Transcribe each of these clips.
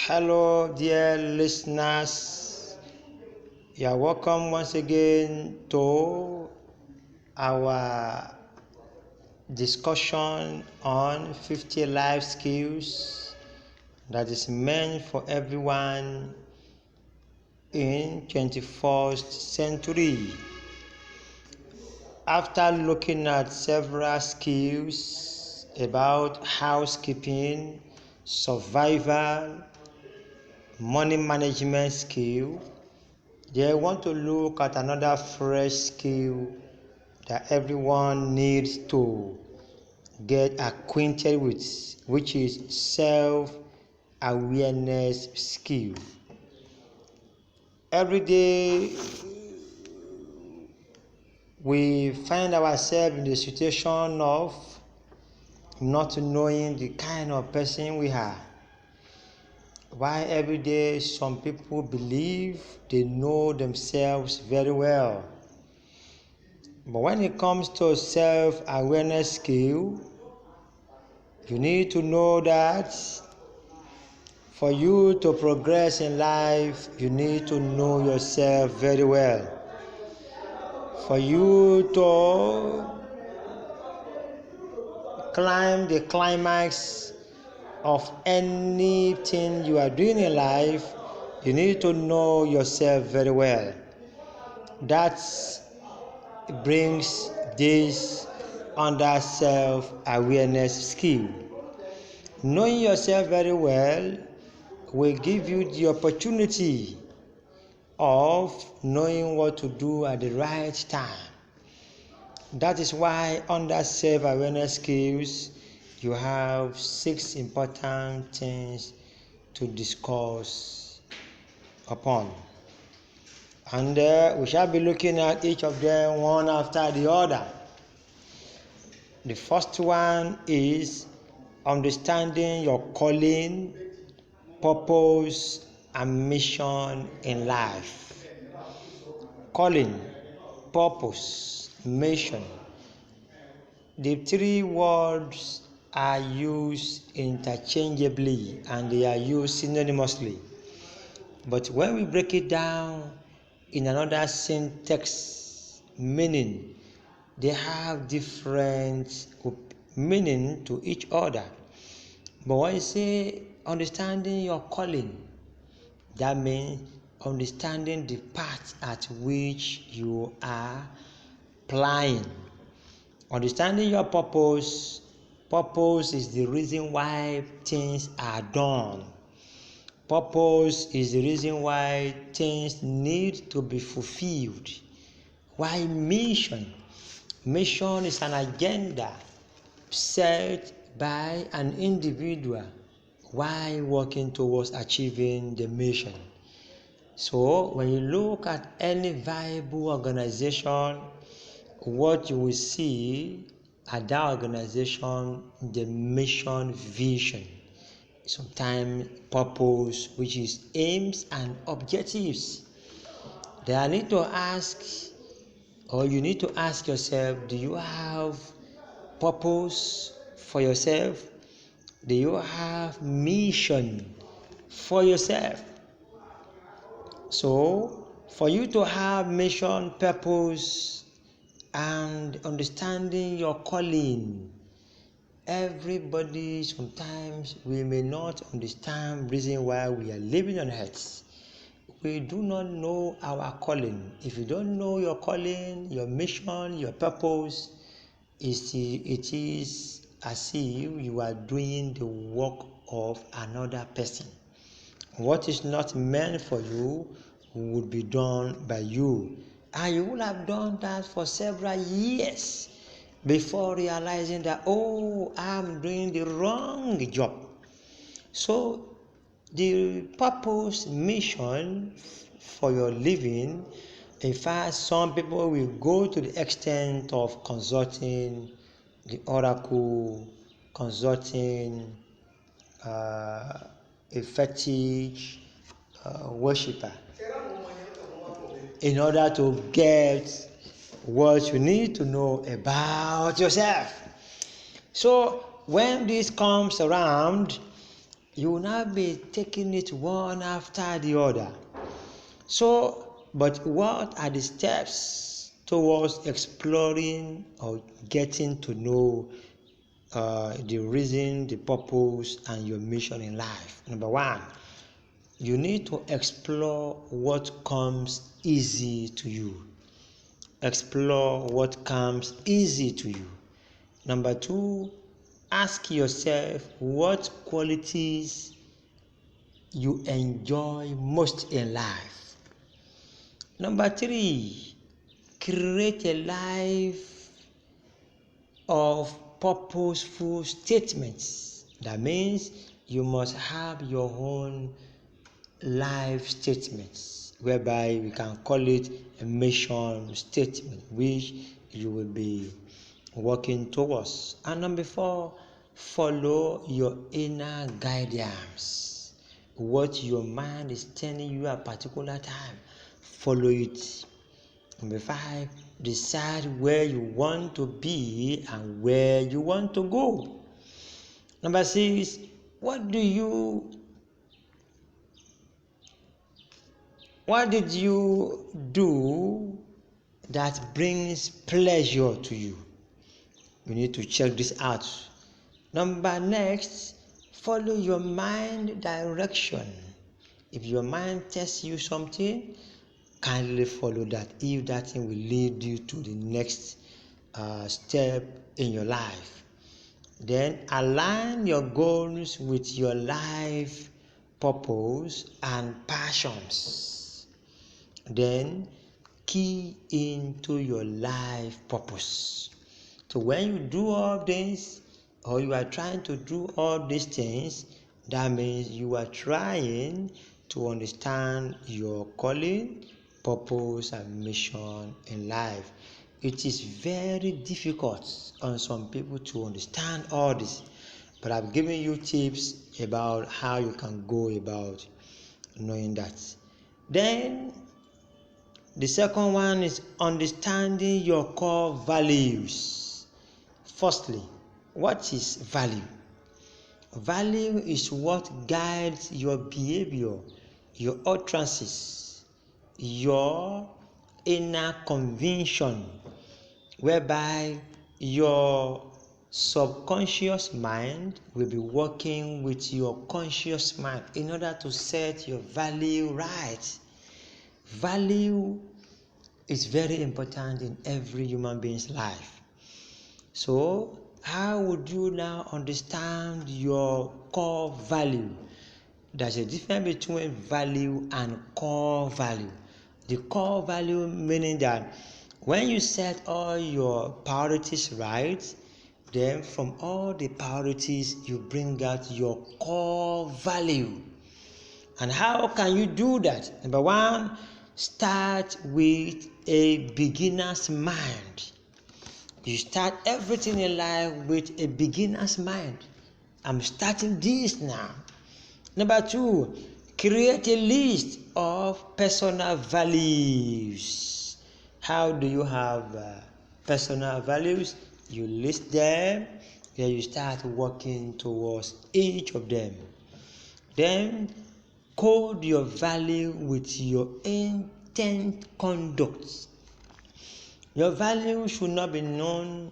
Hello, dear listeners. You are welcome once again to our discussion on 50 life skills that is meant for everyone in 21st century. After looking at several skills about housekeeping, survival, money management skill, they want to look at another fresh skill that everyone needs to get acquainted with, which is self-awareness skill. Every day we find ourselves in the situation of not knowing the kind of person we are. Why every day some people believe they know themselves very well. But when it comes to self-awareness skill, you need to know that for you to progress in life, you need to know yourself very well. For you to climb the climax of anything you are doing in life, you need to know yourself very well. That brings this under self-awareness skill. Knowing yourself very well will give you the opportunity of knowing what to do at the right time. That is why under self-awareness skills, you have 6 important things to discuss upon. And we shall be looking at each of them one after the other. The first one is understanding your calling, purpose, and mission in life. Calling, purpose, mission. The 3 words are used interchangeably and they are used synonymously. But when we break it down in another syntax meaning, they have different meaning to each other. But when you say understanding your calling, that means understanding the path at which you are plying. Understanding your purpose. Purpose is the reason why things are done. Purpose is the reason why things need to be fulfilled. Why mission? Mission is an agenda set by an individual while working towards achieving the mission. So when you look at any viable organization, what you will see at that organization, the mission, vision, sometimes purpose, which is aims and objectives. Then I need to ask, or you need to ask yourself, do you have purpose for yourself? Do you have mission for yourself? So, for you to have mission, purpose, and understanding your calling, everybody, sometimes we may not understand the reason why we are living on earth. We do not know our calling. If you don't know your calling, your mission, your purpose, it is as if you are doing the work of another person. What is not meant for you would be done by you. And you will have done that for several years before realizing that, I'm doing the wrong job. So the purpose, mission for your living, in fact, some people will go to the extent of consulting the oracle, consulting a fetish worshipper in order to get what you need to know about yourself. So when this comes around, You will now be taking it one after the other. So, but what are the steps towards exploring or getting to know the reason, the purpose, and your mission in life? Number one, you need to explore what comes easy to you. Explore what comes easy to you. Number two, ask yourself what qualities you enjoy most in life. Number three, create a life of purposeful statements. That means you must have your own life statements, whereby we can call it a mission statement, which you will be working towards. And number four, follow your inner guidance. What your mind is telling you at a particular time, follow it. Number five, decide where you want to be and where you want to go. Number six, what did you do that brings pleasure to you? You need to check this out. Next, follow your mind direction. If your mind tells you something, kindly follow that, if that thing will lead you to the next step in your life. Then align your goals with your life purpose and passions. Then key into your life purpose. So when you do all this, or you are trying to do all these things, that means you are trying to understand your calling, purpose, and mission in life. It is very difficult on some people to understand all this, but I've given you tips about how you can go about knowing that. Then the second one is understanding your core values. Firstly, what is value? Value is what guides your behavior, your utterances, your inner conviction, whereby your subconscious mind will be working with your conscious mind in order to set your value right. Value is very important in every human being's life. So, how would you now understand your core value? There's a difference between value and core value. The core value meaning that when you set all your priorities right, then from all the priorities you bring out your core value. And how can you do that? Number one, start with a beginner's mind. You start everything in life with a beginner's mind. I'm starting this now. Number two, create a list of personal values. How do you have personal values? You list them, then you start working towards each of them. Then code your value with your intent conduct. Your value should not be known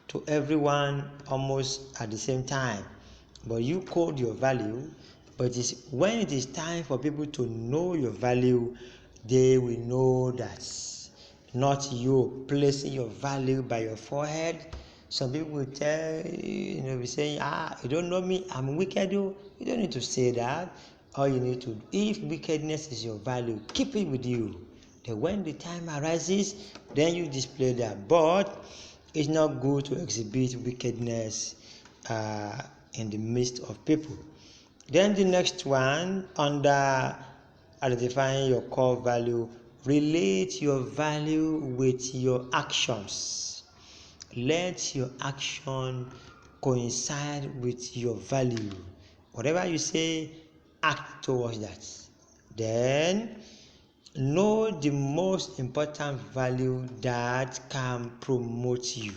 to everyone almost at the same time, but you code your value. But when it is time for people to know your value, they will know that. Not you placing your value by your forehead. Some people will be saying, you don't know me, I'm wicked. You don't need to say that. All you need to, if wickedness is your value, keep it with you. Then when the time arises, then you display that. But it's not good to exhibit wickedness in the midst of people. Then the next one, under identifying your core value, relate your value with your actions. Let your action coincide with your value. Whatever you say, act towards that. Then know the most important value that can promote you.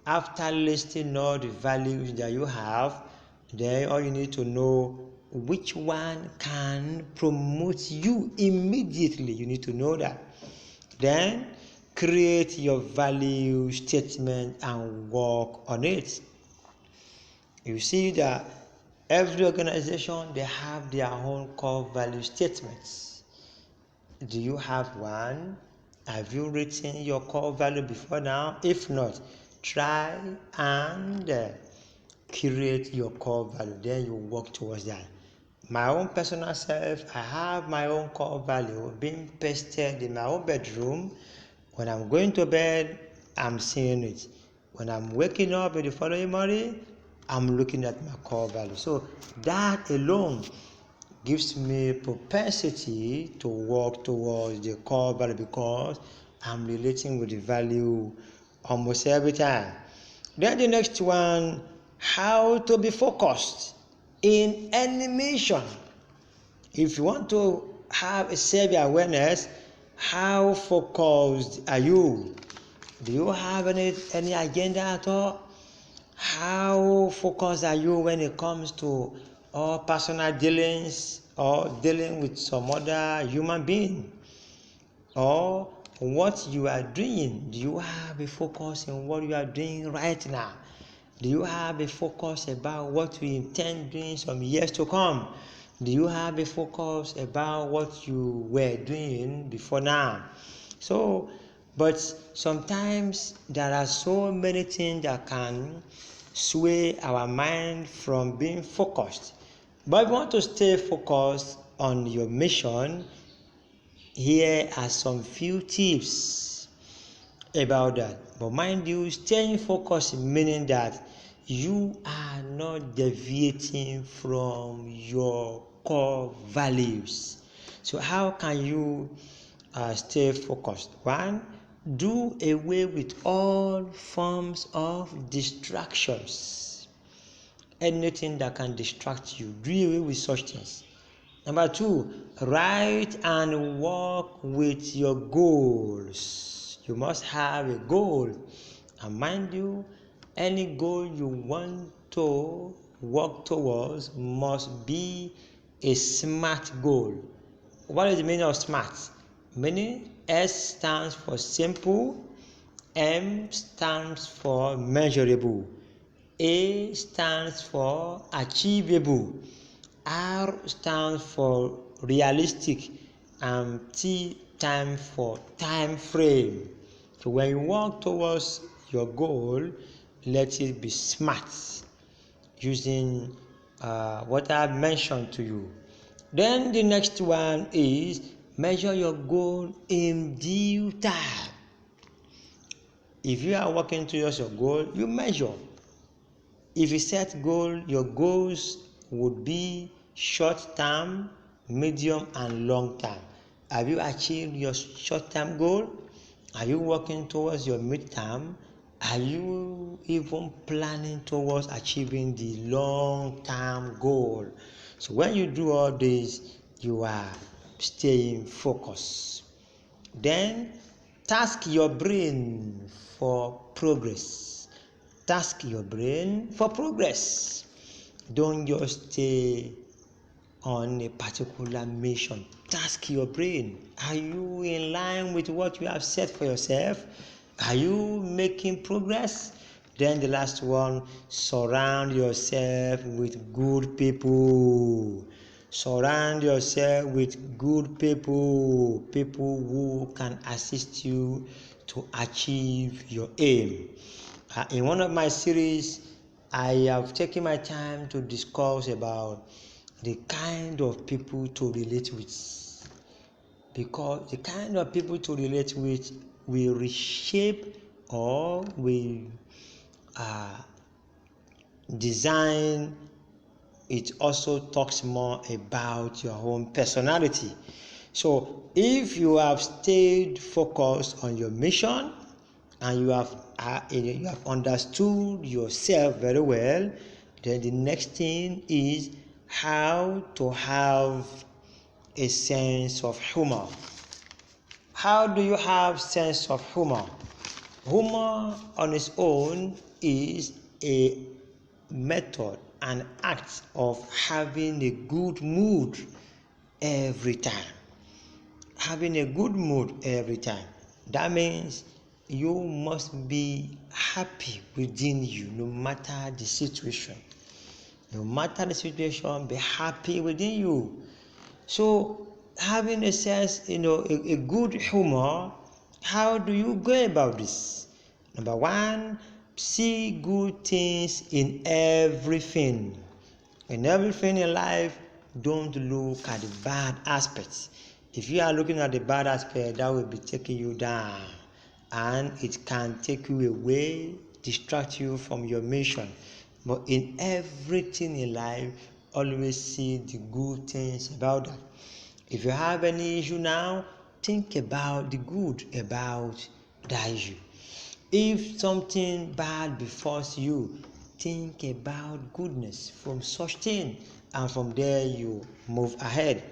After listing all the values that you have, then all you need to know, which one can promote you immediately. You need to know that. Then create your value statement and work on it. You see that every organization, they have their own core value statements. Do you have one? Have you written your core value before now? If not, try and create your core value. Then you work towards that. My own personal self, I have my own core value being pasted in my own bedroom. When I'm going to bed, I'm seeing it. When I'm waking up in the following morning, I'm looking at my core value. So that alone gives me propensity to work towards the core value because I'm relating with the value almost every time. Then the next one, how to be focused in any mission. If you want to have a self-awareness, how focused are you? Do you have any agenda at all? How focused are you when it comes to all personal dealings or dealing with some other human being? Or what you are doing? Do you have a focus in what you are doing right now? Do you have a focus about what you intend doing some years to come? Do you have a focus about what you were doing before now? So, but sometimes there are so many things that can sway our mind from being focused. But if you want to stay focused on your mission, here are some few tips about that. But mind you, staying focused meaning that you are not deviating from your core values. So how can you stay focused? One, do away with all forms of distractions. Anything that can distract you, do away with such things. Number two, write and work with your goals. You must have a goal. And mind you, any goal you want to work towards must be a SMART goal. What is the meaning of SMART? Meaning S stands for simple, M stands for measurable, A stands for achievable, R stands for realistic, and T stands for time frame. So when you work towards your goal, let it be SMART, using what I've mentioned to you. Then the next one is measure your goal in due time. If you are working towards your goal, you measure. If you set goal, your goals would be short term, medium, and long term. Have you achieved your short term goal? Are you working towards your mid term? Are you even planning towards achieving the long term goal? So when you do all this, you are staying focused. Then task your brain for progress. Task your brain for progress. Don't just stay on a particular mission. Task your brain. Are you in line with what you have set for yourself? Are you making progress? Then the last one, surround yourself with good people. Surround yourself with good people, people who can assist you to achieve your aim. In one of my series, I have taken my time to discuss about the kind of people to relate with, because the kind of people to relate with will reshape or will design. It also talks more about your own personality. So if you have stayed focused on your mission and you have understood yourself very well, then the next thing is how to have a sense of humor. How do you have sense of humor? Humor on its own is a method an act of having a good mood every time. Having a good mood every time. That means you must be happy within you no matter the situation. No matter the situation, be happy within you. So having a sense, a good humor, how do you go about this? Number one, see good things in everything. In everything in life, don't look at the bad aspects. If you are looking at the bad aspect, that will be taking you down, and it can take you away, distract you from your mission. But in everything in life, always see the good things about that. If you have any issue now, think about the good about that issue. If something bad befalls you, think about goodness from such thing, and from there you move ahead.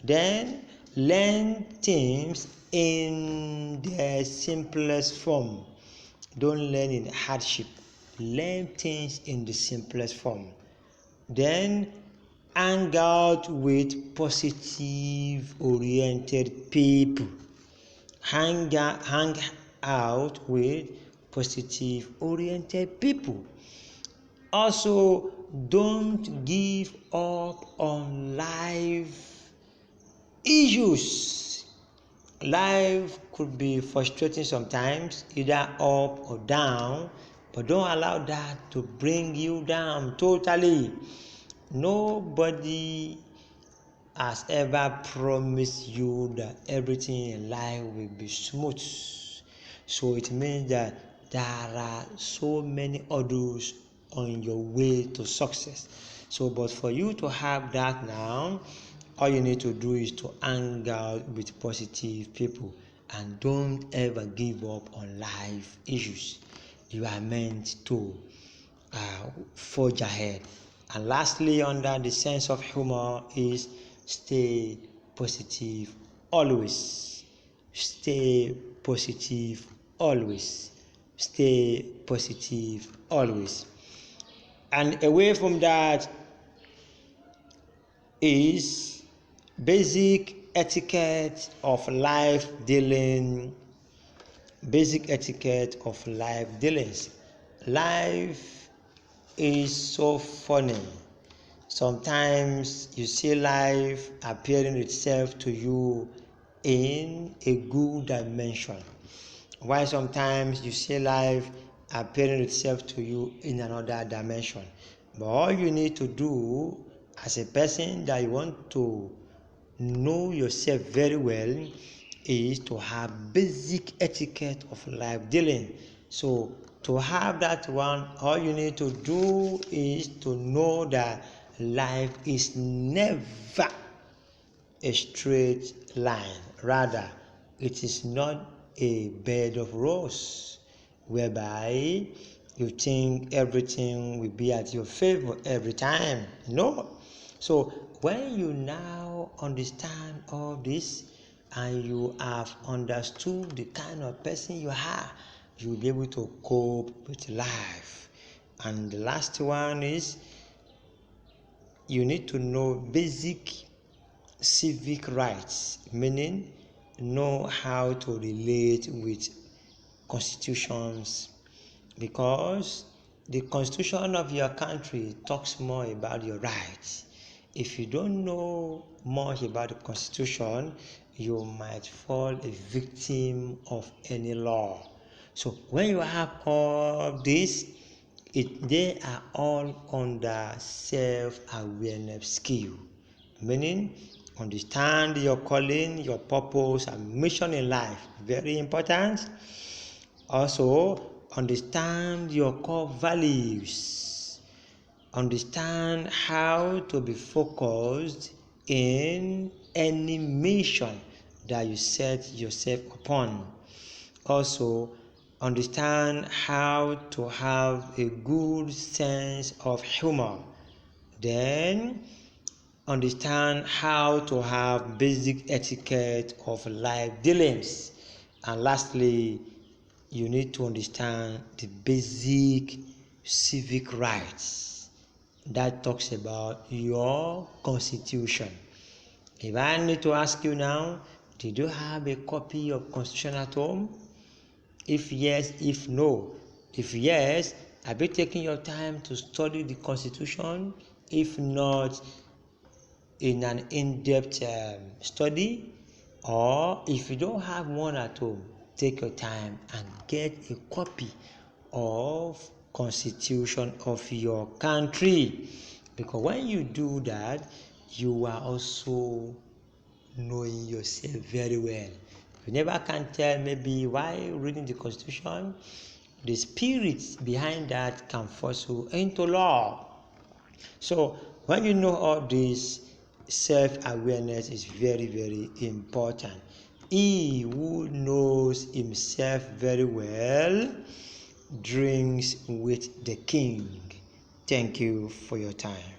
Then learn things in their simplest form. Don't learn in hardship. Learn things in the simplest form. Then hang out with positive oriented people. Hang out with positive oriented people. Also, don't give up on life issues. Life could be frustrating sometimes, either up or down, but don't allow that to bring you down totally. Nobody has ever promised you that everything in life will be smooth. So it means that there are so many hurdles on your way to success. So, but for you to have that now, all you need to do is to hang out with positive people, and don't ever give up on life issues. You are meant to forge ahead. And lastly, under the sense of humor, is stay positive always. Stay positive always. Stay positive always. And away from that is basic etiquette of life dealing. Basic etiquette of life dealings. Life is so funny. Sometimes you see life appearing itself to you in a good dimension, while sometimes you see life appearing itself to you in another dimension. But all you need to do as a person that you want to know yourself very well is to have basic etiquette of life dealing. So to have that one, all you need to do is to know that life is never a straight line. Rather, it is not a bed of roses whereby you think everything will be at your favor every time. No. So when you now understand all this, and you have understood the kind of person you are, you will be able to cope with life. And the last one is you need to know basic civic rights, meaning know how to relate with constitutions, because the constitution of your country talks more about your rights. If you don't know much about the constitution, you might fall a victim of any law. So when you have all this, they are all under self-awareness skill, meaning understand your calling, your purpose, and mission in life. Very important. Also, understand your core values. Understand how to be focused in any mission that you set yourself upon. Also, understand how to have a good sense of humor. Then, understand how to have basic etiquette of life dealings. And lastly, you need to understand the basic civic rights. that talks about your constitution. If I need to ask you now, did you have a copy of Constitution at home? If yes, if no. If yes, have you taken your time to study the Constitution? If not, in an in-depth study, or if you don't have one at home, take your time and get a copy of Constitution of your country, because when you do that, you are also knowing yourself very well. You never can tell, maybe while reading the Constitution, the spirit behind that can force you into law. So when you know all this, self-awareness is very, very important. He who knows himself very well drinks with the king. Thank you for your time.